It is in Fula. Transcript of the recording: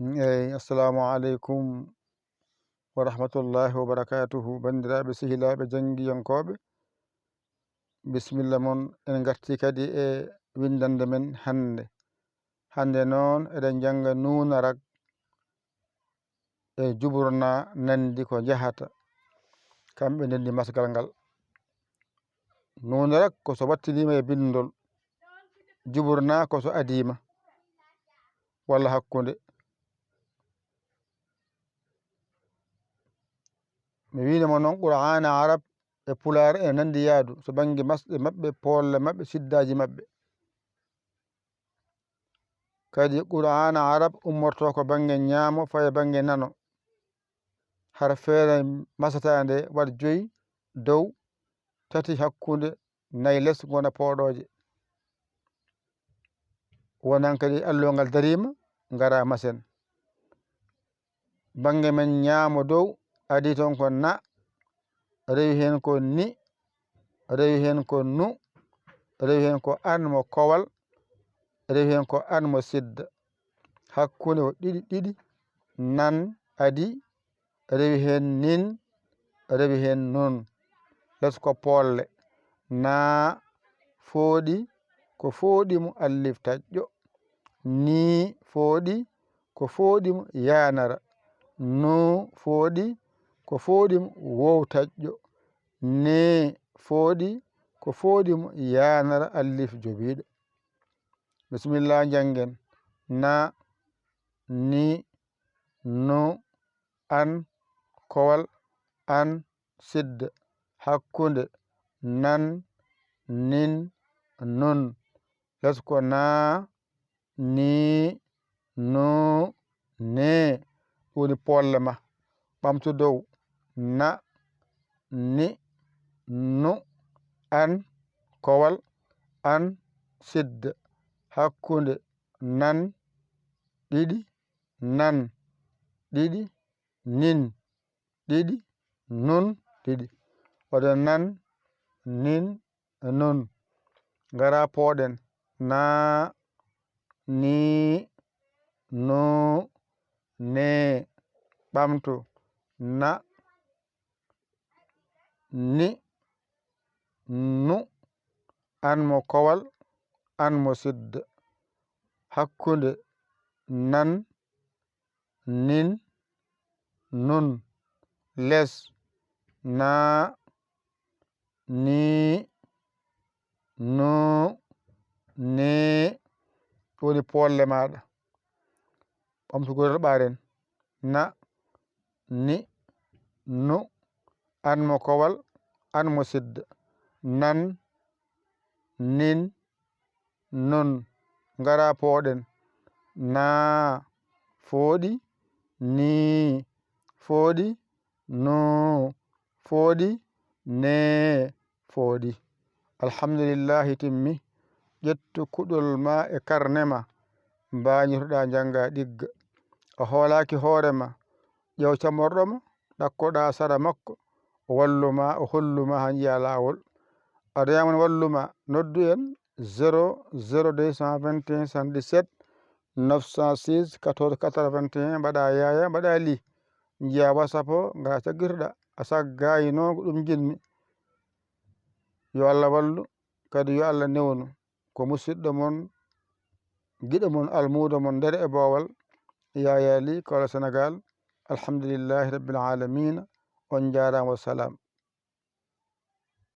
Assalamu alaikum wa rahmatullahi wa barakatuhu. Bandiraɓe sehilaɓe jangiyankoɓe, bisimilla mon en garti kadi e windande men hande noon eɗen janga nunarak e juburna nandi ko jahata kamɓe ndendi masgal ngal. Nunarak ko so wattinima e bindol, juburna ko so adima walla hakkunde. mi winoma noon qur'ana arab e pular e nandi yaadu so bangi masɗe maɓɓe, polle maɓɓe, siddaji maɓɓe. Kadi qur'ana arab ummorto ko bange ñaamo faye bange nano, har feere masatande wat 5 dow, 3 hakkunde, 4 less gona pooɗoje. Wonan kadi alluwal ngal darima ngara masen. Bange men ñaamo dow adi toon ko na, rewi hen ko ni, rewi hen ko nu, rewi hen ko an mo kowal, rewi hen ko an mo sidda. Hakkunde ko ɗiɗi nan adi, rewi hen nin, rewi hen nun. Les ko polle na fooɗi ko fooɗimo allif taƴƴo, ni fooɗi ko fooɗimo yanara, nu fooɗi ko fooɗimo wow taƴƴo, ne fooɗi ko fooɗimo yanara allif jobiɗo. Bisimillah jangen. Na, ni, nu, an, kowal, an, sidda. Hakkunde nan, nin, nun. Les ko na, ni, nu, ne. Woni polle ma. Ɓamtu dow na, ni, nu, an, kowal, an, sidda. Hakkunde nan, ɗiɗi, nan, ɗiɗi, nin, ɗiɗi, nun, ɗiɗi. Waɗa nan, nin, nun. Ngara pooɗen na, ni, nu, ne. Ɓamtu na, ni, nu, an mo kowal, an mo sidda. Hakkunde nan, nin, nun. Les na, ni, nu, ne. Woni polle maɗa. Ɓamtugol ɓaren na, ni, nu, an mo kowal, an mo sidda. Nan, nin, nun. Ngara pooɗen na fooɗi, ni fooɗi, nu fooɗi, ne fooɗi. Alhamdulillahi timmi. ƴettu kuɗol ma e karne ma mbañirtoɗa janga ɗigga. A hoolaki hoorema, ƴew camorɗoma ɗakkoɗa sara makko, o walluma, o holluma ha jiiya lawol. Aɗa yamana walluma, noddu en 00221 77 906 14 81 mbaɗa yaya mbaɗa li jiiya WhatsApp o ngara caggitoɗa. A saggayi noon ko ɗum jinmi. Yo Allah wallu, kadi yo Allah newnu ko musidɗo mon, giɗo mon, almudo mon nder e boowal, Yaya li Kaolack Sénégal. Alhamdulillahi rabbil alamina. On jarama, wassalam.